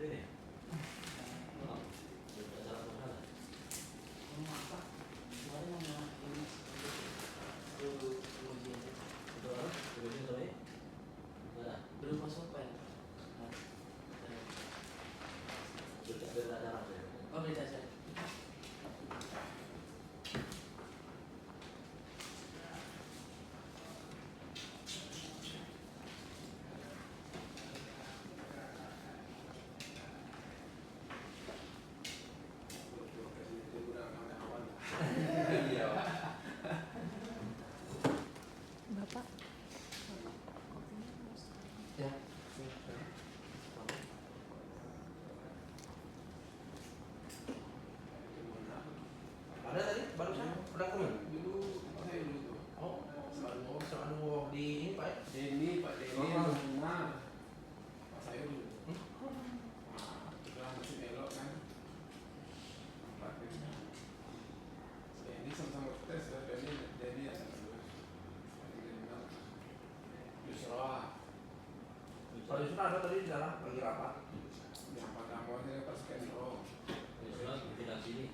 ini. Oh, acara mana? Apa? Kemarin yang ini dulu ujian Itu apa? Ujian apa ya? Mana? belum masuk apa ya? Beda acara ya. Oh beda aja. Bapak. Ya. Ada tadi barusan pernah komen? Dulu saya dulu. Oh, selalu di ini Pak. Denny, Pak Denny, Oh. nah, Pak saya dulu. Nah, setelah masih belok kan, Pak Denny. Denny sama-sama tes, Denny ada lulus. Yusra, Kalau itu ada tadi di dalam lagi rapat. yang pada awalnya pas Kendro. Sudah tidak sini.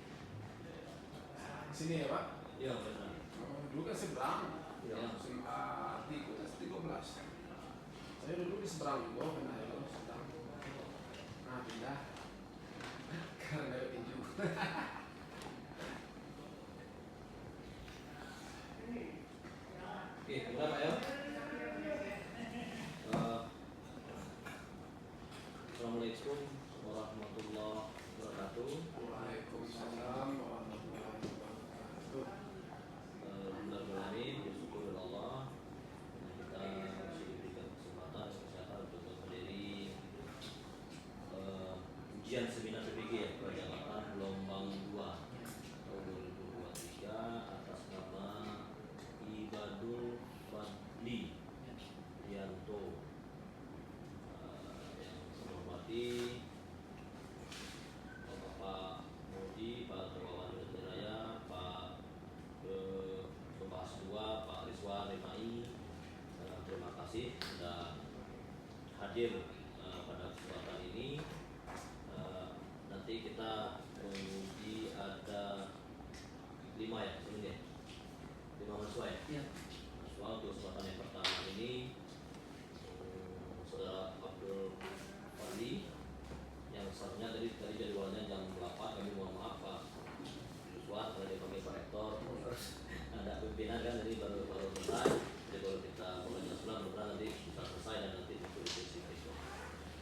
Sini ya Pak. Iya, benar. Oh, dulu kan seberang. Iya. Tiga 13. Saya dulu di seberang juga kena itu sedang. Nah pindah karena ada tinju. Oke, udah Pak ya. Assalamualaikum warahmatullahi wabarakatuh. Waalaikumsalam warahmatullahi wabarakatuh. Alhamdulillah, bersyukur kepada Allah. Kita masih diberikan kesempatan kesehatan untuk menghadiri ujian seminar PPG ya, Jakarta gelombang 2 tahun 2023 atas nama Ibadul Fadli Yanto. Yang saya hormati Bapak Mudi, Pak Ketua Wali Raya, Pak Kepala 2, Pak Rizwan Remai. Terima kasih sudah hadir pada kesempatan ini. Nanti kita menguji ada 5 ya, sebenarnya 5 mahasiswa ya. Iya. Mahasiswa untuk kesempatan yang pertama ini Saudara Abdul Fadli yang seharusnya tadi jadwalnya jam 8, kami mohon maaf Pak Rizwan karena dipanggil Pak Rektor terus ada pimpinan kan jadi baru selesai, jadi baru kita mulai jam 9, mudah-mudahan nanti bisa selesai dan nanti untuk diskusi besok.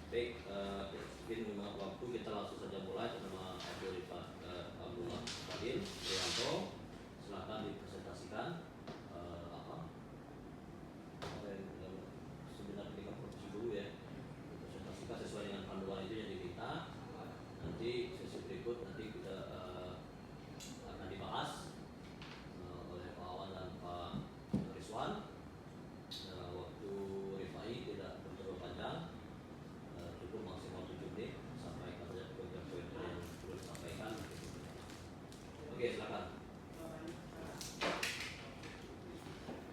Baik, mungkin memang waktu kita langsung saja mulai. Nama Abdullah Fadil Rianto, silakan dipresentasikan apa yang seminar pendidikan profesi dulu ya, presentasikan sesuai dengan panduan itu yang diminta. Nanti sesi berikut nanti kita akan dibahas oleh Pak Awan dan Pak Rizwan. Waktu Rifai tidak terlalu panjang, cukup maksimal 7 menit, sampaikan saja poin-poin yang perlu disampaikan. Oke, silakan.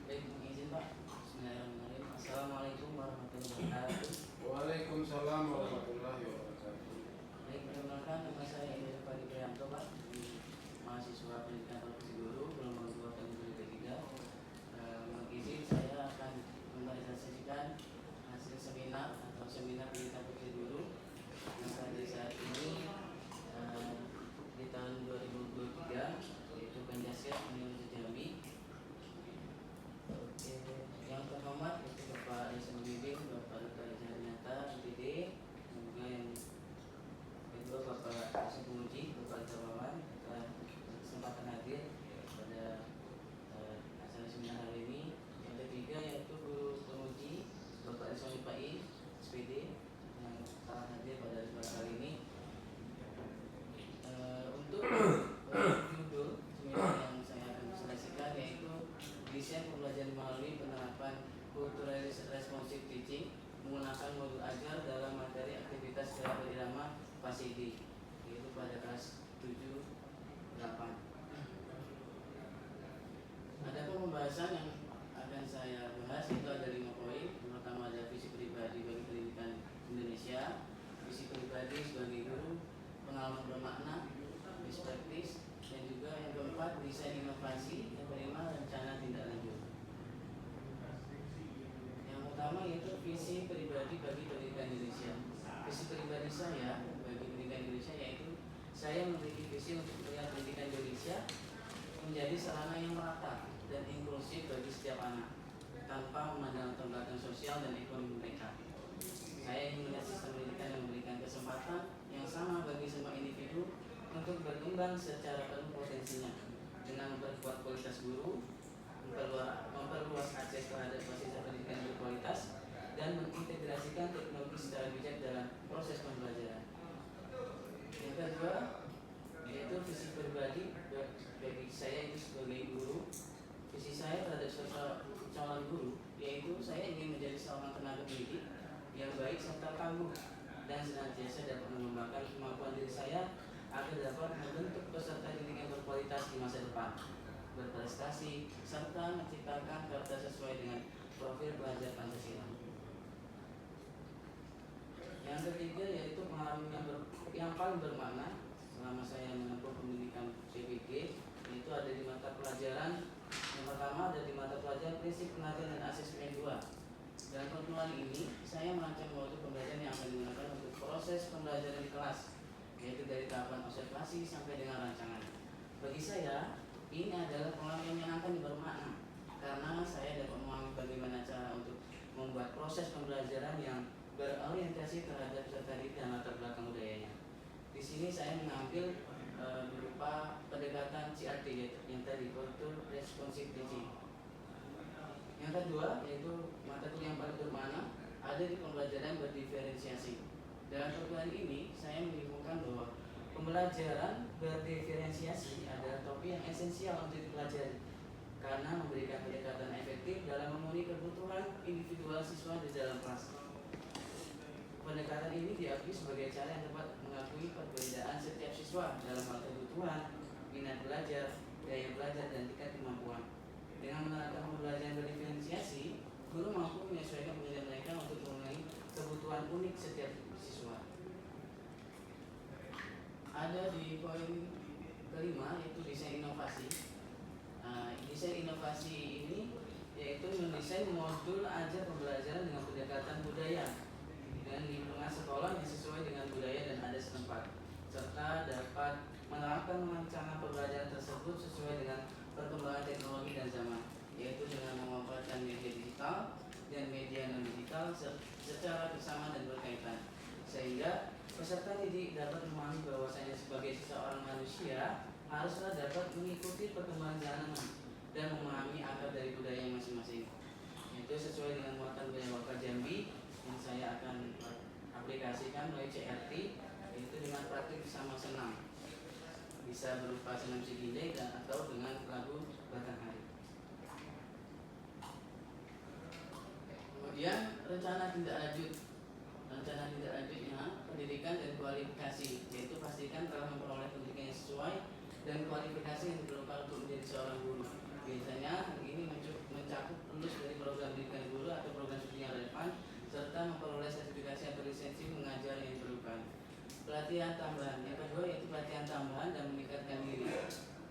Baik, izin Pak. Bismillahirrahmanirrahim. Assalamualaikum warahmatullahi wabarakatuh. Waalaikumsalam warahmatullahi wabarakatuh. Baik, perkenalkan nama saya Ibadul Fadli Prianto Pak, mahasiswa pendidikan profesi guru gelombang 2 tahun 2023. Izin saya akan mempresentasikan hasil seminar atau seminar pendidikan profesi guru yang pada saat ini di tahun 2023 yaitu Penjasiat Universitas Jambi. Oke, yang terhormat yaitu Bapak Desa Bimbing, Bapak Dr. Jahanata, MPD, juga yang kedua Bapak Desa Penguji, Bapak Terwawan, kesempatan hadir pada acara seminar hari ini. Yang ketiga yaitu guru penguji Bapak Desa Mipai, SPD, yang telah hadir pada acara kali ini. Untuk judul seminar yang saya akan presentasikan yaitu desain pembelajaran melalui penerapan cultural responsive teaching menggunakan modul ajar dalam materi aktivitas gerak irama PASIDI, yaitu pada kelas 7-8. Ada pembahasan yang akan saya bahas itu ada 5 poin. Yang pertama ada visi pribadi bagi pendidikan Indonesia, visi pribadi sebagai guru, pengalaman bermakna, best practice, dan juga yang keempat desain inovasi, yang kelima rencana tindak lanjut. Yang pertama yaitu visi pribadi bagi pendidikan Indonesia. Visi pribadi saya bagi pendidikan Indonesia yaitu saya memiliki visi untuk melihat pendidikan Indonesia menjadi sarana yang merata dan inklusif bagi setiap anak tanpa memandang latar belakang sosial dan ekonomi mereka. Saya ingin melihat sistem pendidikan yang memberikan kesempatan yang sama bagi semua individu untuk berkembang secara penuh potensinya dengan memperkuat kualitas guru, memperluas akses terhadap fasilitas pendidikan berkualitas, dan mengintegrasikan teknologi secara bijak dalam proses pembelajaran. Yang kedua yaitu visi pribadi bagi saya itu sebagai guru. Visi saya terhadap calon guru yaitu saya ingin menjadi seorang tenaga pendidik yang baik serta tangguh dan senantiasa dapat mengembangkan kemampuan diri saya agar dapat membentuk peserta didik yang berkualitas di masa depan, berprestasi serta menciptakan karya sesuai dengan profil pelajar Pancasila. Yang ketiga yaitu pengalaman yang paling bermakna selama saya menempuh pendidikan PPG, yaitu ada di mata pelajaran. Yang pertama ada di mata pelajaran prinsip pengajaran dan asesmen 2. Dalam pertemuan ini saya merancang modul pembelajaran yang akan digunakan untuk proses pembelajaran di kelas, yaitu dari tahapan observasi sampai dengan rancangan. Bagi saya ini adalah pengalaman yang menyenangkan dan bermakna karena saya dapat memahami bagaimana cara untuk membuat proses pembelajaran yang berorientasi terhadap peserta didik dan latar belakang budayanya. Di sini saya mengambil berupa pendekatan CRT yang tadi, Culture Responsive Teaching. Yang kedua yaitu mata kuliah yang paling bermakna ada di pembelajaran berdiferensiasi. Dalam pertemuan ini saya menemukan bahwa pembelajaran berdiferensiasi adalah topik yang esensial untuk dipelajari karena memberikan pendekatan efektif dalam memenuhi kebutuhan individual siswa di dalam kelas. Pendekatan ini diakui sebagai cara yang tepat mengakui perbedaan setiap siswa dalam hal kebutuhan, minat belajar, daya belajar, dan tingkat kemampuan. Dengan menerapkan pembelajaran berdiferensiasi, guru mampu menyesuaikan pembelajaran mereka untuk memenuhi kebutuhan unik setiap siswa. Ada di poin kelima yaitu desain inovasi. Desain inovasi ini yaitu mendesain modul ajar pembelajaran dengan pendekatan budaya dan lingkungan sekolah yang sesuai dengan budaya dan adat setempat, serta dapat menerapkan rencana pembelajaran tersebut sesuai dengan perkembangan teknologi dan zaman, yaitu dengan memanfaatkan media digital dan media non digital secara bersama dan berkaitan, sehingga peserta didik dapat memahami bahwasanya sebagai seseorang manusia haruslah dapat mengikuti perkembangan zaman dan memahami akar dari budaya masing-masing. Itu sesuai dengan muatan budaya Waka Jambi yang saya akan aplikasikan melalui CRT, yaitu dengan praktik bersama senam, bisa berupa senam Siginde dan atau dengan lagu Batang Hari. Kemudian rencana tindak lanjutnya pendidikan dan kualifikasi, yaitu pastikan telah memperoleh pendidikan yang sesuai dan kualifikasi yang diperlukan untuk menjadi seorang guru. Biasanya hal ini mencakup lulus dari program pendidikan guru atau program studi yang relevan serta memperoleh sertifikasi atau lisensi mengajar yang diperlukan. Pelatihan tambahan. Yang kedua yaitu pelatihan tambahan dan meningkatkan diri.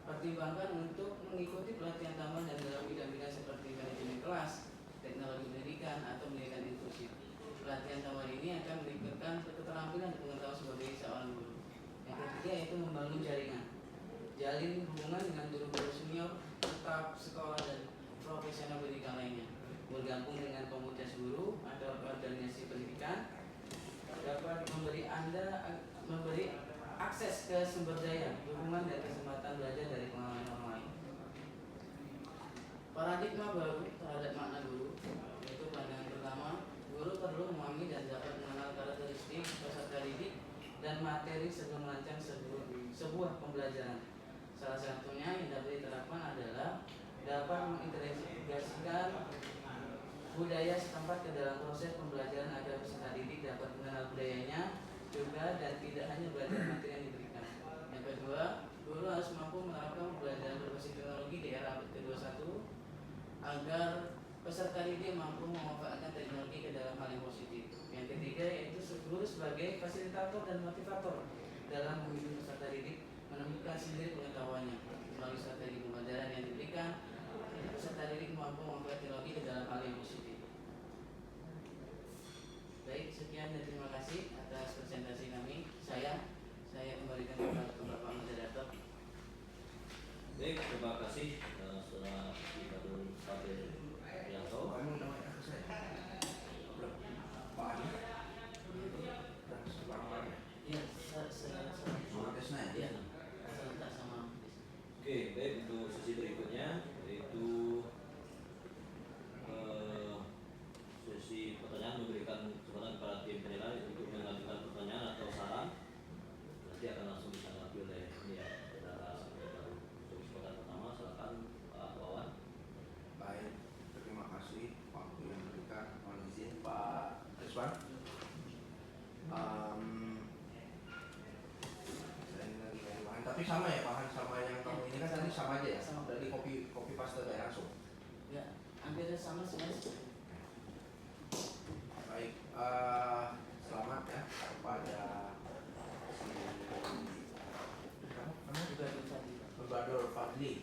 Pertimbangkan untuk mengikuti pelatihan tambahan dan dalam bidang-bidang seperti manajemen kelas, teknologi pendidikan, atau pendidikan inklusif. Pelatihan tambahan ini akan meningkatkan keterampilan dan pengetahuan sebagai seorang guru. Yang ketiga yaitu membangun jaringan. Jalin hubungan dengan guru-guru senior, staf sekolah, dan profesional pendidikan lainnya. Bergabung dengan komunitas guru atau organisasi pendidikan dapat memberi akses ke sumber daya, dukungan, dan kesempatan belajar dari pengalaman orang lain. Paradigma baru terhadap makna guru, yaitu pandangan pertama, guru perlu memahami dan dapat mengenal karakteristik peserta didik dan materi sebelum merancang sebuah pembelajaran. Salah satunya yang dapat diterapkan adalah dapat mengintegrasikan budaya setempat ke dalam proses pembelajaran agar peserta didik dapat mengenal budayanya juga dan tidak hanya belajar materi yang diberikan. Yang kedua, guru harus mampu menerapkan pembelajaran berbasis teknologi di era abad ke-21 agar peserta didik mampu memanfaatkan teknologi ke dalam hal yang positif. Yang ketiga yaitu guru sebagai fasilitator dan motivator dalam membimbing peserta didik menemukan sendiri pengetahuannya melalui strategi pembelajaran yang diberikan. Peserta didik mampu memanfaatkan teknologi ke dalam hal yang positif. Baik, sekian dan terima kasih atas presentasi kami. Saya kembalikan kepada Bapak Moderator. Baik, terima kasih Saudara Ibadul Fadil Prianto. Kamu namanya apa saya? Belum. Pak Adi. Dan sebarang-barangnya. Iya, Sama tesnya ya? iya, serentak sama. Oke, baik, untuk sesi berikutnya yaitu sesi pertanyaan, memberikan kesempatan kepada tim penilai untuk mengajukan pertanyaan atau saran. Nanti akan langsung ditanggapi oleh saudara baru. Untuk kesempatan pertama, silakan Pak Wawan. Baik, terima kasih waktu yang diberikan. Mohon izin Pak Rizwan. Saya ini lagi cari bahan, tapi sama ya bahan sama yang kamu ini kan tadi sama aja ya? Sama. Dari kopi paste kayak langsung. Ya, hampir sama sebenarnya. Baik, selamat ya kepada si Juga bisa di Badul Fadli.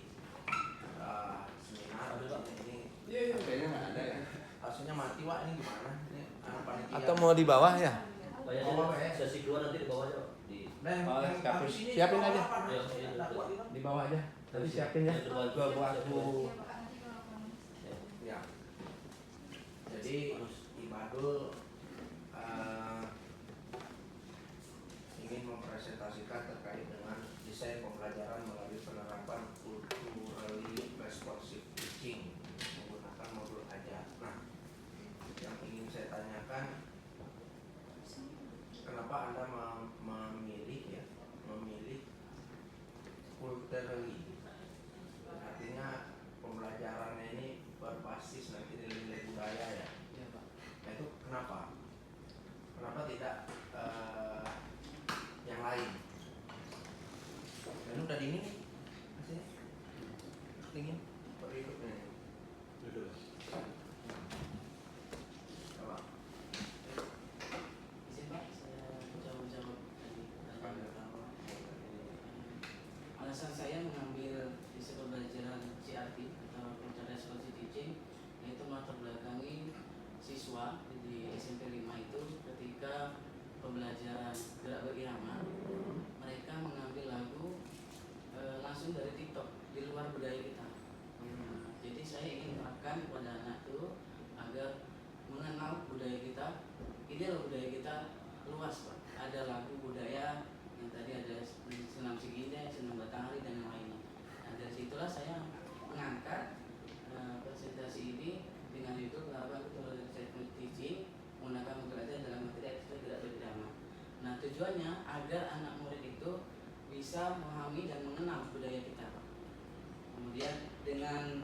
Seminar ini Iya, kayaknya nggak ada ya. hasilnya mati Wak, ini gimana? Ini anak panitia. Atau mau di bawah ya? Banyak Oh, ya. sesi 2 nanti di bawahnya, Pak. Di Dan Oh, yang siapin. habis ini Siapin juga aja. apa? Iya, Nggak iya. kuat ini. Di bawah aja. Tadi siapin ya. Gua aku. Ya. Jadi Ibadul ingin mempresentasikan terkait dengan desain pembelajaran melalui penerapan culturally responsive teaching menggunakan modul ajar. Nah, yang ingin saya tanyakan, kenapa Anda memilih culturally? Artinya pembelajarannya ini berbasis nanti nilai-nilai budaya ya. ya, Pak. Nah itu kenapa? Kenapa tidak yang lain? Dan udah dingin nih, hasilnya dingin, baru hidupnya. Duduk. Coba. Izin Pak, saya menjawab tadi pertanyaan pertama. Alasan saya mengambil sisi pembelajaran CRT atau Cultural Responsive Teaching yaitu melatar belakangi siswa di SMP 5 itu ketika pembelajaran gerak berirama mereka mengambil lagu langsung dari TikTok di luar budaya kita. Jadi saya ingin menerapkan kepada anak itu agar mengenal budaya kita. Ini loh budaya kita luas Pak. Ada lagu budaya yang tadi ada senam Siginde, senam Batanghari dan yang lainnya. Nah dari situlah saya mengangkat presentasi ini dengan itu penerapan cultural teaching menggunakan pembelajaran dalam materi ekstra gerak berirama. Nah tujuannya agar anak murid itu bisa memahami dan mengenal budaya kita Pak. Kemudian dengan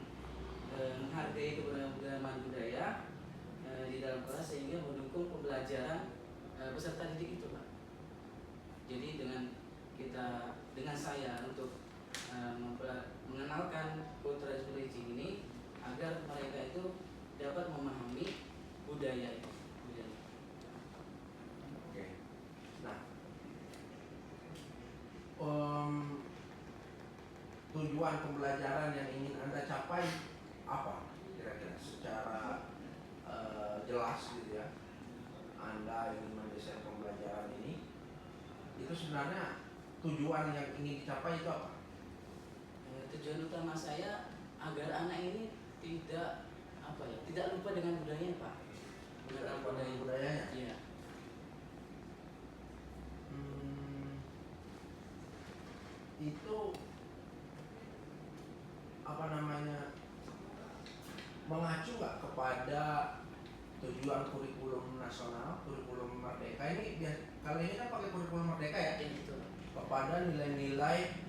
menghargai keberagaman budaya di dalam kelas sehingga mendukung pembelajaran peserta didik itu Pak. Jadi dengan saya untuk mengenalkan cultural teaching ini agar mereka itu dapat memahami budaya itu. Oke. Nah, tujuan pembelajaran yang ingin Anda capai apa? Kira-kira secara jelas gitu ya. Anda ingin mendesain pembelajaran ini, itu sebenarnya tujuan yang ingin dicapai itu apa? Tujuan utama saya agar anak ini tidak lupa dengan budayanya Pak. Tidak lupa dengan budayanya? Iya. Itu apa namanya, mengacu nggak kepada tujuan kurikulum nasional, kurikulum merdeka ini? Kali ini kan pakai kurikulum merdeka ya, Itu. kepada nilai-nilai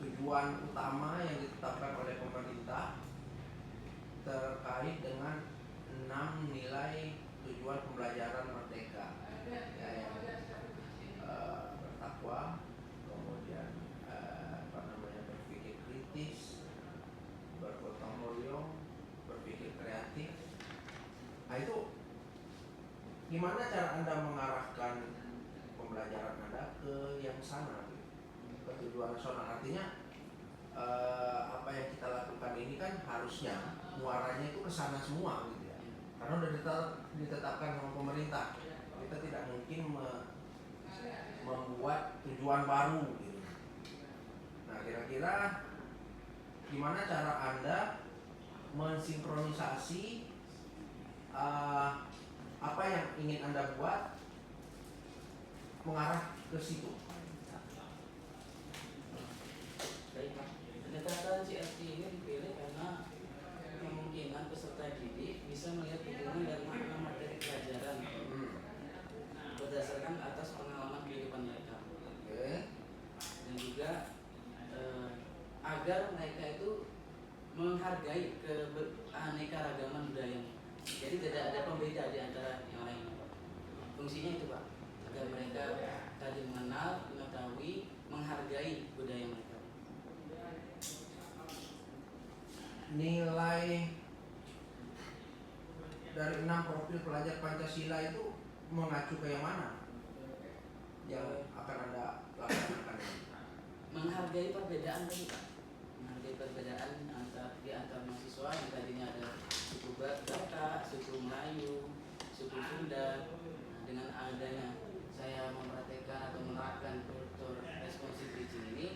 tujuan utama yang ditetapkan oleh pemerintah terkait dengan 6 nilai tujuan pembelajaran merdeka, ya, yang bertakwa, kemudian berpikir kritis, bergotong royong, berpikir kreatif, gimana cara Anda mengarahkan pembelajaran Anda ke yang sana, gitu? Ke tujuan nasional? Artinya apa yang kita lakukan ini kan harusnya muaranya itu ke sana semua gitu ya. Karena udah ditetapkan sama pemerintah. Kita tidak mungkin membuat tujuan baru gitu. Nah, kira-kira gimana cara Anda mensinkronisasi apa yang ingin Anda buat mengarah ke situ? Baik Pak, pendekatan CRT ini dipilih karena kemungkinan peserta didik bisa melihat hubungan dan makna materi pelajaran berdasarkan atas pengalaman kehidupan mereka. Oke. Dan juga agar mereka itu menghargai keanekaragaman budaya. Jadi tidak ada pembeda di antara yang lain. Fungsinya itu Pak, agar mereka tadi mengenal, mengetahui, menghargai budaya mereka. Nilai dari 6 profil pelajar Pancasila itu mengacu ke yang mana yang akan Anda laksanakan? Menghargai perbedaan tadi Pak, menghargai perbedaan di antar mahasiswa yang tadinya ada suku Batak, suku Melayu, suku Sunda. Dengan adanya saya mempraktekkan atau menerapkan kultur responsive teaching ini,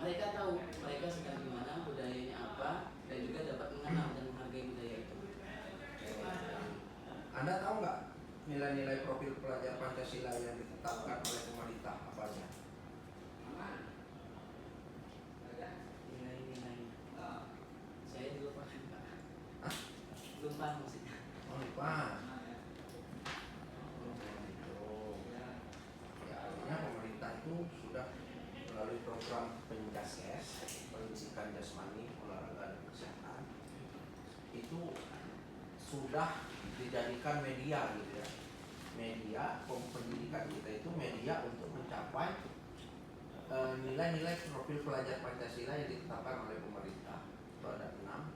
mereka tahu mereka sedang di mana, budayanya apa, dan juga dapat mengenal dan menghargai budaya itu. Anda tahu nggak nilai-nilai profil pelajar Pancasila yang ditetapkan oleh pemerintah apa aja? Nilai-nilai saya dilupakan Pak. Hah? Lupa maksudnya. Oh, lupa. Ya, artinya pemerintah itu sudah melalui program Penjaskes, pendidikan jasmani, olahraga dan kesehatan, itu sudah dijadikan media gitu ya. Media pendidikan kita itu media untuk mencapai nilai-nilai profil pelajar Pancasila yang ditetapkan oleh pemerintah. Itu ada 6: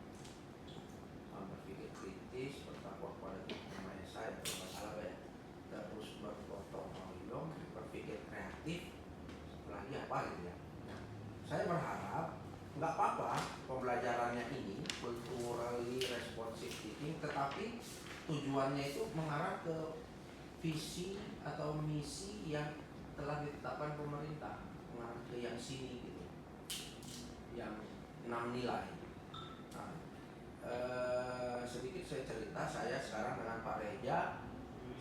berpikir kritis, bertakwa kepada Tuhan Yang Maha Esa, yang bermasalah ya, terus bergotong royong, berpikir kreatif, lagi apa gitu ya. Nah, saya berharap nggak apa-apa pembelajarannya ini culturally responsive teaching, tetapi tujuannya itu mengarah ke visi atau misi yang telah ditetapkan pemerintah, mengarah ke yang sini gitu, yang 6 nilai. Nah, sedikit saya cerita, saya sekarang dengan Pak Reja,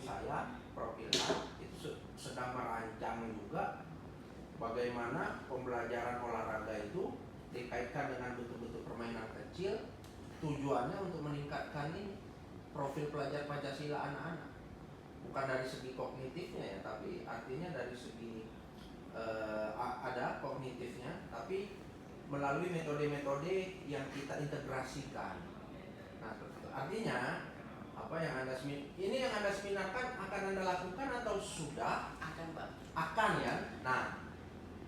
saya profil A itu sedang merancang juga bagaimana pembelajaran olahraga itu dikaitkan dengan bentuk-bentuk permainan kecil, tujuannya untuk meningkatkan ini profil pelajar Pancasila anak-anak. Bukan dari segi kognitifnya ya, tapi artinya dari segi ada kognitifnya, tapi melalui metode-metode yang kita integrasikan. Nah, artinya apa yang Anda seminarkan akan Anda lakukan atau sudah? Akan Pak. Akan ya. Nah,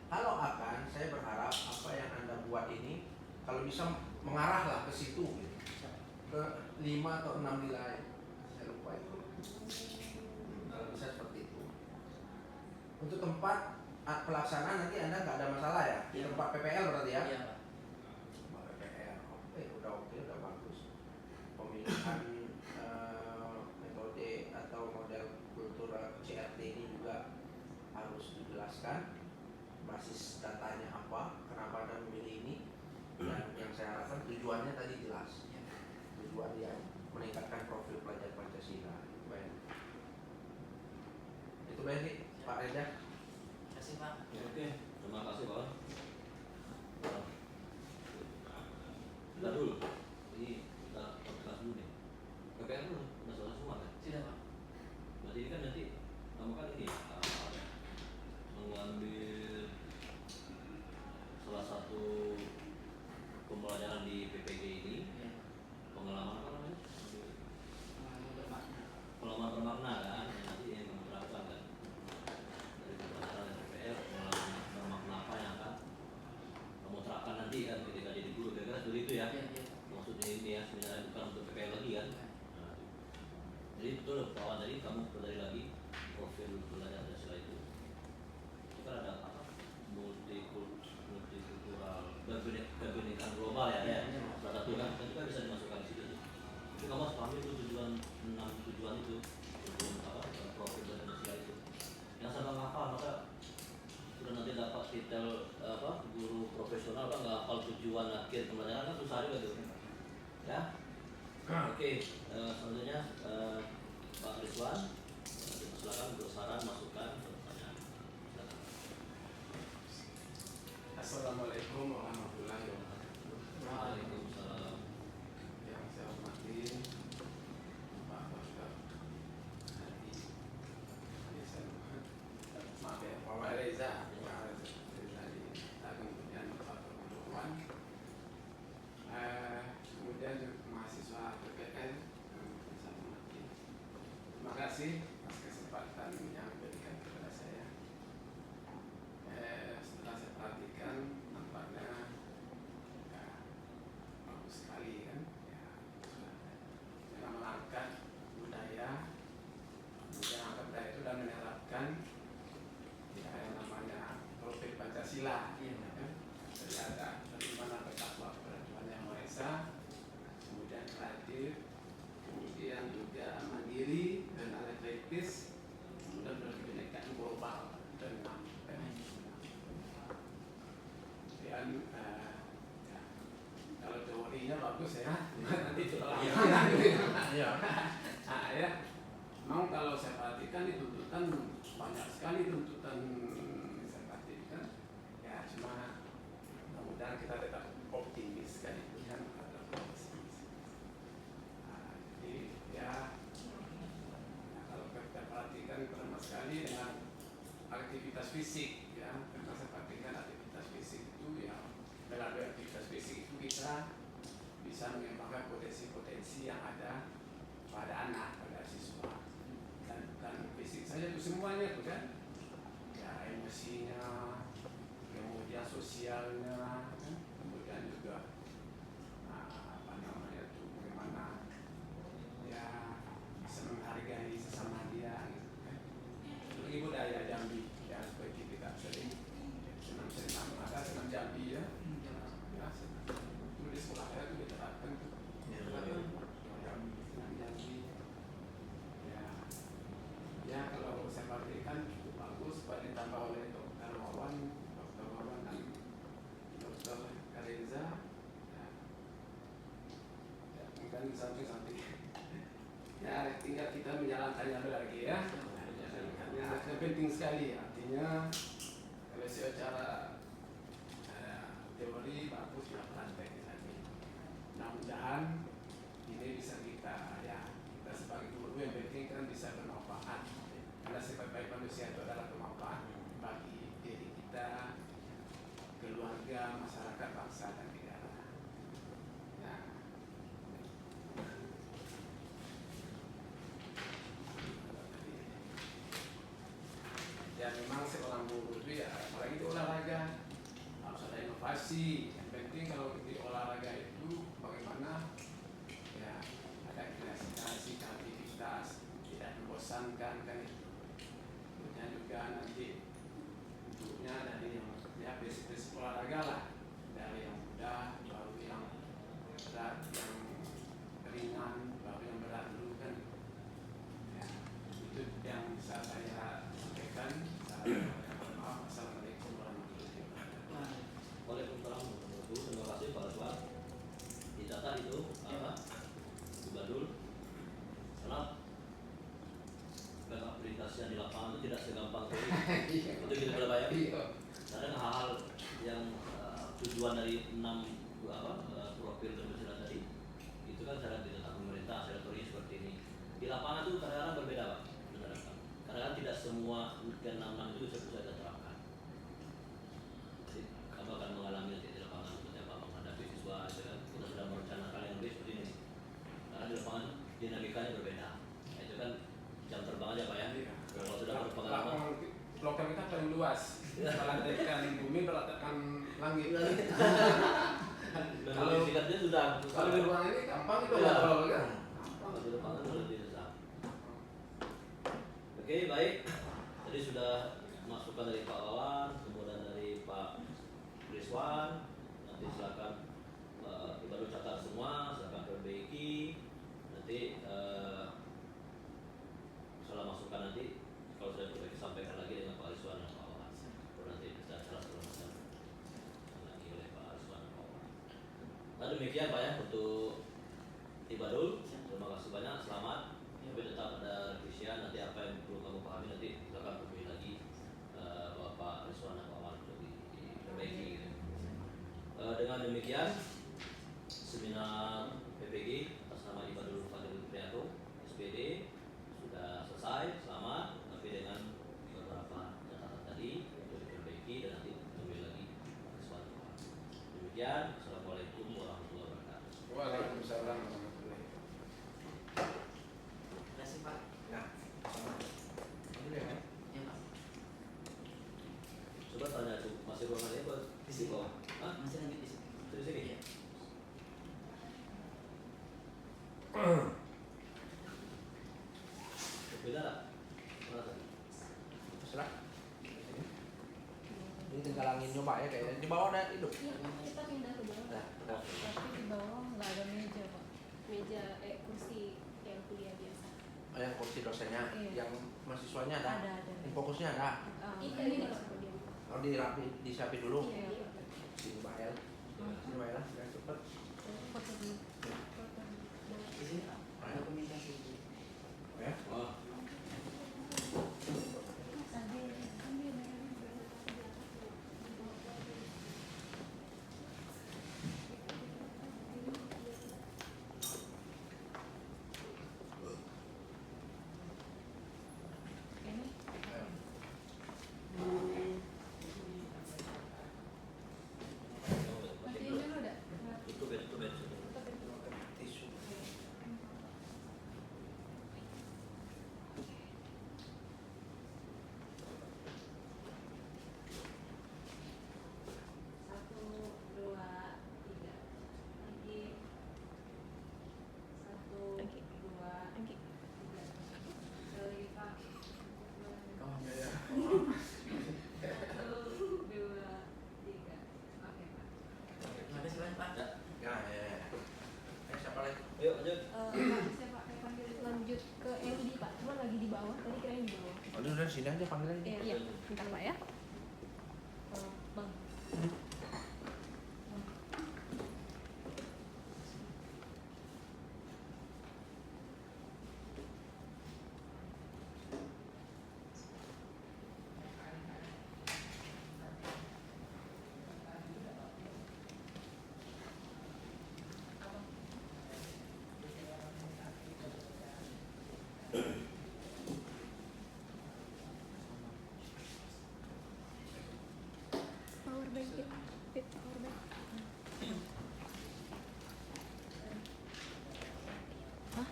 kalau akan, saya berharap apa yang Anda buat ini kalau bisa mengarahlah ke situ gitu. Ke 5 atau 6 nilai. Saya lupa itu. Kalau bisa seperti itu. Untuk tempat pelaksanaan nanti Anda nggak ada masalah ya? Di tempat PPL berarti ya? Iya Pak. Tempat PPL. Oke, udah bagus. Pemilihan metode atau model kultur CRT ini juga harus dijelaskan basis datanya apa, kenapa Anda memilih ini, dan yang saya harapkan tujuannya tadi jelas. Tujuan yang meningkatkan profil pelajar Pancasila. Baik. Itu baik Pak Reza. Terima kasih Pak. Oke, terima kasih Pak. Kita dulu, ini kita podcast dulu nih. KPR udah selesai semua kan? Sudah Pak. Berarti ini kan nanti kamu kan ini mengambil salah satu pembelajaran di PPG ini, Ya. pengalaman apa namanya? Bermakna. Pengalaman bermakna kan, yang nanti yang menerapkan kan dari pembelajaran PPR, pengalaman bermakna apa yang akan kamu terapkan nanti kan ketika jadi guru, kira-kira seperti itu ya. Iya, iya. Maksudnya ini ya sebenarnya bukan untuk PPR lagi kan. Nah, Jadi betul Pak Wan, tadi kamu pelajari lagi profil belajar Pancasila itu kan ada apa? Multikultural, kebinekaan global ya, salah satu kan, itu kan bisa dimasukkan di situ. Jadi kamu harus pahami itu tujuan 6 tujuan itu, tujuan apa? Profil belajar Pancasila itu. Yang sama hafal maka sudah nanti dapat titel apa? Guru profesional kan nggak hafal tujuan akhir pembelajaran kan susah juga tuh. Ya. Oke, selanjutnya Pak Rizwan, silakan bersaran, masukan, pertanyaan. Silakan. Assalamualaikum warahmatullahi wabarakatuh. Waalaikumsalam. Yang saya hormati Pak Dr. Hadi Hasan, maaf ya, Pak Reza, dari kemudian Pak Perhubungan, kemudian mahasiswa PPN yang saya hormati. Terima kasih atas kesempatan yang diberikan kepada saya. Setelah saya perhatikan, nampaknya ya, bagus sekali kan, ya, dengan mengangkat budaya, kemudian angkat budaya itu dan menerapkan ya, yang namanya profil Pancasila, ya, kan? Jadi ada bagaimana bertakwa kepada Tuhan Yang Maha Esa, kemudian kreatif, kemudian juga mandiri dan analitis, kemudian berkebinekaan global dan ya, kalau teorinya bagus ya, nanti itu Iya. nah, ya, memang kalau saya perhatikan itu tuntutan banyak sekali tuntutan saya perhatikan, ya cuma mudah-mudahan kita tetap optimis kan itu kan tetap optimis. Jadi ya, kalau kita perhatikan pertama sekali dengan aktivitas fisik ya, karena saya perhatikan aktivitas fisik itu ya, melalui aktivitas fisik itu kita bisa mengembangkan potensi-potensi yang ada pada anak, pada siswa, dan bukan fisik saja itu semuanya itu kan, ya emosinya, kemudian sosialnya, kan? Kemudian juga apa namanya itu bagaimana ya bisa menghargai sesama dia, gitu kan. Lagi budaya Jambi ya, seperti kita sering senang-senang ada senang Jambi ya, ya itu di sekolah saya itu diterapkan tuh, senang Jambi ya. Ya kalau saya perhatikan cukup bagus, Pak, ditambah oleh Dr. Wawan dan Dr. Kareza ya. Ya, mungkin samping-samping ya, tinggal kita menjalankannya lagi ya. Yang penting sekali artinya kalau secara teori bagus ya, praktek lagi. Mudah-mudahan ini bisa kita ya, kita sebagai guru yang penting kan bisa bermanfaat, karena sebaik-baik manusia itu adalah bermanfaat bagi diri kita, keluarga, masyarakat, bangsa dan negara. Nah, ya memang seorang guru itu ya, apalagi di olahraga harus ada inovasi. Yang penting kalau di olahraga itu bagaimana ya, ada kreativitas, aktivitas, tidak membosankan kan itu. Kemudian juga nanti bentuknya dari yang ya basic olahraga lah, dari yang mudah baru yang berat, yang ringan baru yang berat dulu kan. Ya, itu yang bisa saya sampaikan. Maaf, assalamualaikum warahmatullahi wabarakatuh. Waalaikumsalam warahmatullahi wabarakatuh. Terima kasih Pak Rizwan. Dicatat itu apa? Bu Badul. Karena aplikasi yang di lapangan itu tidak segampang itu. Itu kita boleh bayangin. Karena hal-hal yang tujuan dari 6 profil Pancasila tadi itu kan cara ditetapkan pemerintah secara teori seperti ini. Di lapangan itu kadang-kadang berbeda Pak. Karena kan tidak semua ke-6 itu bisa kita terapkan. Jadi kamu akan mengalami nanti di lapangan seperti apa menghadapi siswa, itu kan kita sudah merencanakan yang lebih seperti ini. Karena di lapangan dinamikanya berbeda. Nah, itu kan jam terbang aja Pak ya. Kalau sudah berpengalaman. Lokal kita paling luas. Melantarkan bumi, beratakan langit. Kalau sikatnya sudah Kalau di ruangan ini gampang itu Iya. kalau kan. Kalau di lapangan itu lebih susah. Oke, baik. Tadi sudah masukan dari Pak Wawan, kemudian dari Pak Rizwan. Nanti silakan baru catat semua, silakan perbaiki. Nanti salah masukan nanti kalau sudah perbaiki sampaikan lagi dengan Pak Rizwan dan Pak Wawan. Baru nanti bisa cara selesai lagi oleh Pak Rizwan dan Pak Wawan. Nah demikian Pak ya untuk Ibadul. Terima kasih banyak, selamat. Tapi tetap ada revisian, nanti apa yang perlu kamu pahami nanti silakan hubungi lagi Bapak Rizwan dan Pak Wawan untuk diperbaiki gitu. Dengan demikian seminar PPG atas nama Ibadul Fadil Prianto SPD sudah selesai, selamat. Tapi dengan beberapa catatan tadi untuk diperbaiki dan nanti kembali lagi Pak Rizwan dan Pak Wawan. Demikian, assalamualaikum warahmatullahi wabarakatuh. Waalaikumsalam warahmatullahi wabarakatuh. Terima kasih Pak. Ya, sama. Ini ya kan? Ya Pak. Coba tanya tuh, masih ruangannya apa? Di sini. bawah? Hah? Masih lanjut di sini. Di sini? Iya. Beda tak? Mana tadi? Terserah. Ini tinggal angin nyoba ya kayaknya. Di bawah ada hidup. Iya, kita pindah ke bawah. Nah, udah. Tapi di bawah nggak ada meja, Pak. Meja, kursi yang kuliah biasa. Yang kursi dosennya, Iya. yang mahasiswanya ada. Ada. Yang fokusnya ada. Ini Pak. Kalau dirapi, disiapin dulu. Iya, Pak. Sini Mbak El. Sini Mbak El lah, biar cepet. Foto dulu. Di sini Pak. Dokumentasi. Oh ya. Wah, Ini Ayo. matiin dulu dah. tutup ya, tutup ya. Tisu. Satu, dua, tiga. Lagi. Satu, dua, tiga. Lagi Pak. Oh ya. Satu, dua, tiga. Oke Pak. Terima kasih banyak Pak. Ya, Ya, ya, ya. Siapa lagi? ayo lanjut. Pak, saya Pak, saya panggil lanjut ke LD Pak. Cuma lagi di bawah. Tadi kirain di bawah. Oh, udah sini aja panggil aja. Iya, bentar Pak ya. Bang. Power bank ya. Power bank. Hah?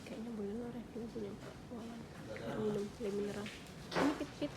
Kayaknya boleh lo review punya Pak Wawan. Minum mineral. Ini pit-pit.